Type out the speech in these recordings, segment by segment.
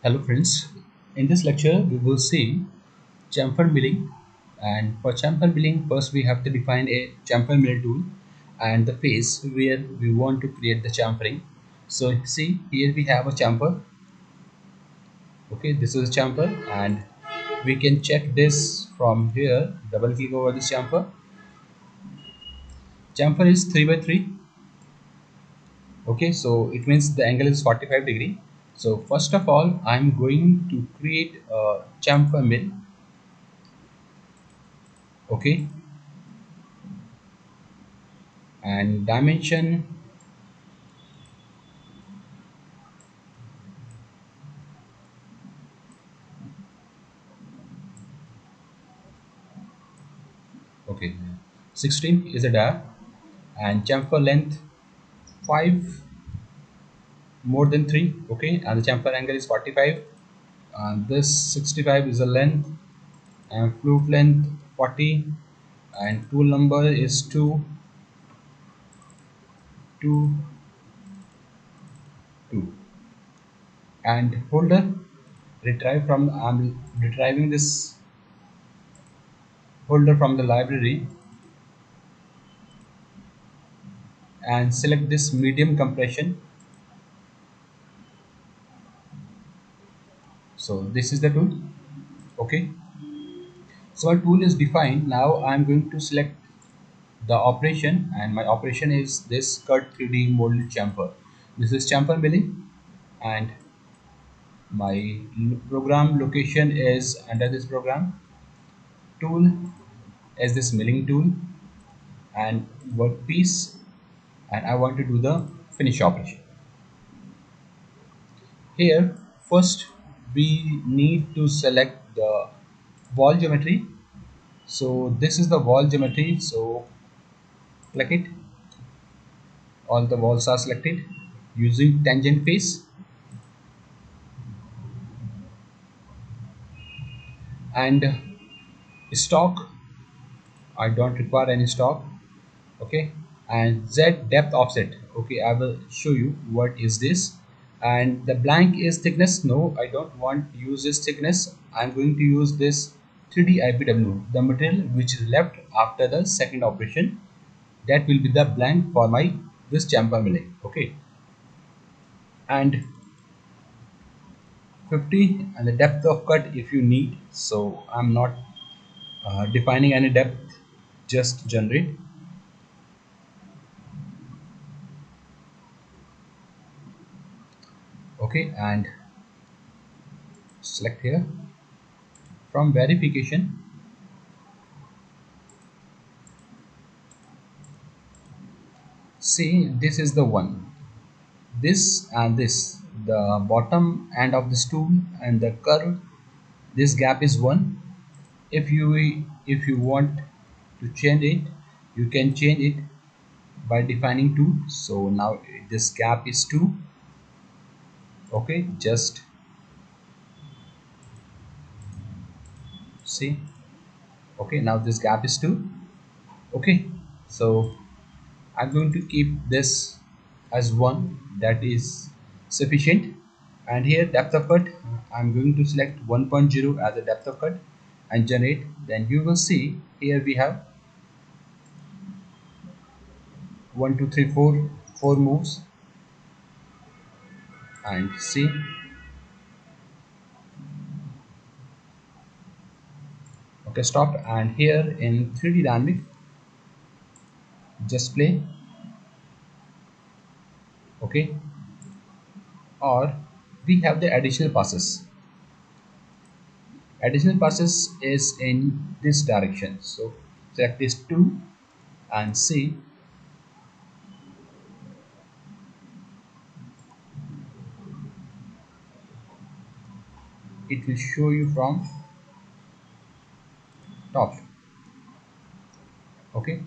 Hello friends, in this lecture we will see chamfer milling, and for chamfer milling first we have to define a chamfer mill tool and the phase where we want to create the chamfering. So see here we have a chamfer. Okay, this is a chamfer and we can check this from here. Double click over this chamfer. Chamfer is 3 by 3. Okay, so it means the angle is 45 degree. So first of all I'm going to create a chamfer mill. Okay, and dimension. Okay, 16 is a dia and chamfer length 5 more than 3. Okay, and the chamfer angle is 45, and this 65 is the length, and flute length 40, and tool number is 2 2 2, and holder retrieve from I'm retrieving this holder from the library and select this medium compression. So this is the tool. Okay, so our tool is defined. Now I'm going to select the operation, and my operation is this cut 3D molded chamfer. This is chamfer milling, and my program location is under this program. Tool is this milling tool and workpiece, and I want to do the finish operation. Here first we need to select the wall geometry. So this is the wall geometry, so click it. All the walls are selected using tangent face, and stock I don't require any stock. Okay, and Z depth offset. Okay, I will show you what is this. And the blank is thickness. No, I don't want to use this thickness. I'm going to use this 3D IPW, the material which is left after the second operation. That will be the blank for my this chamfer milling. Okay, and 50 and the depth of cut if you need. So I'm not defining any depth, just generate. Okay, and select here from verification. See, this is the one, this and this, the bottom end of this tool and the curve, this gap is 1. If you want to change it, you can change it by defining 2. So now this gap is 2. Okay, just see. Okay, now this gap is 2. Okay, so I'm going to keep this as 1, that is sufficient. And here depth of cut, I'm going to select 1.0 as a depth of cut and generate. Then you will see here we have 1 2 3 4 4 moves, and see. Okay, stop. And here in 3D dynamic, just play. Okay, or we have the additional passes. Additional passes is in this direction, so select this 2 and see. It will show you from top. Okay,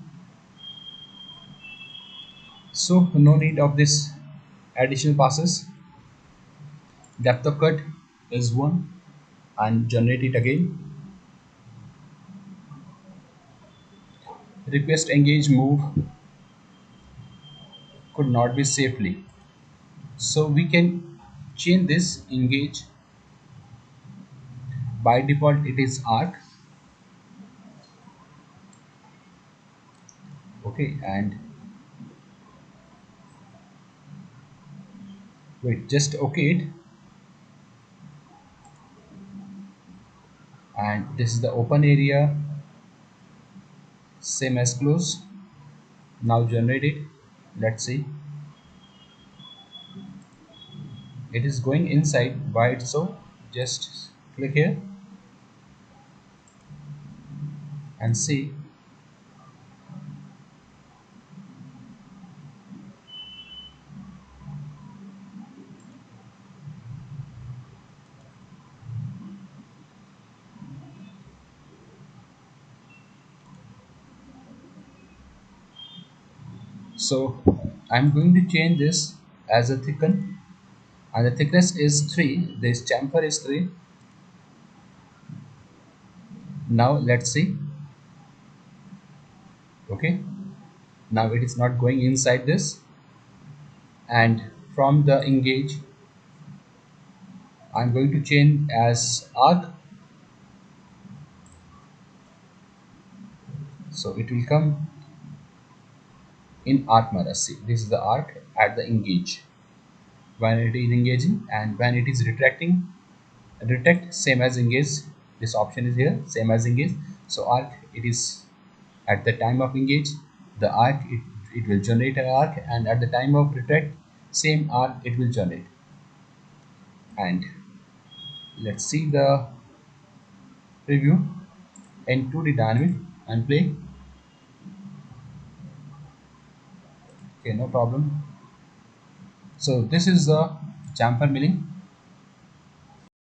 so no need of this additional passes. Depth of cut is 1, and generate it again. Request engage move could not be safely, so we can change this engage By default it is arc. Okay, and wait, just okay it. And this is the open area, same as close. Now generate it. Let's see. It is going inside. Why it's so? Just click here and see. So I'm going to change this as a thicken, and the thickness is 3. This chamfer is 3. Now let's see. Okay, now it is not going inside this. And from the engage, I'm going to change as arc, so it will come in arc mode. See, this is the arc at the engage when it is engaging, and when it is retracting, retract same as engage. This option is here, same as engage. So arc, it is at the time of engage, the arc, it will generate an arc, and at the time of retract, same arc it will generate. And let's see the preview in 2D dynamic and play. Okay, no problem. So this is the chamfer milling.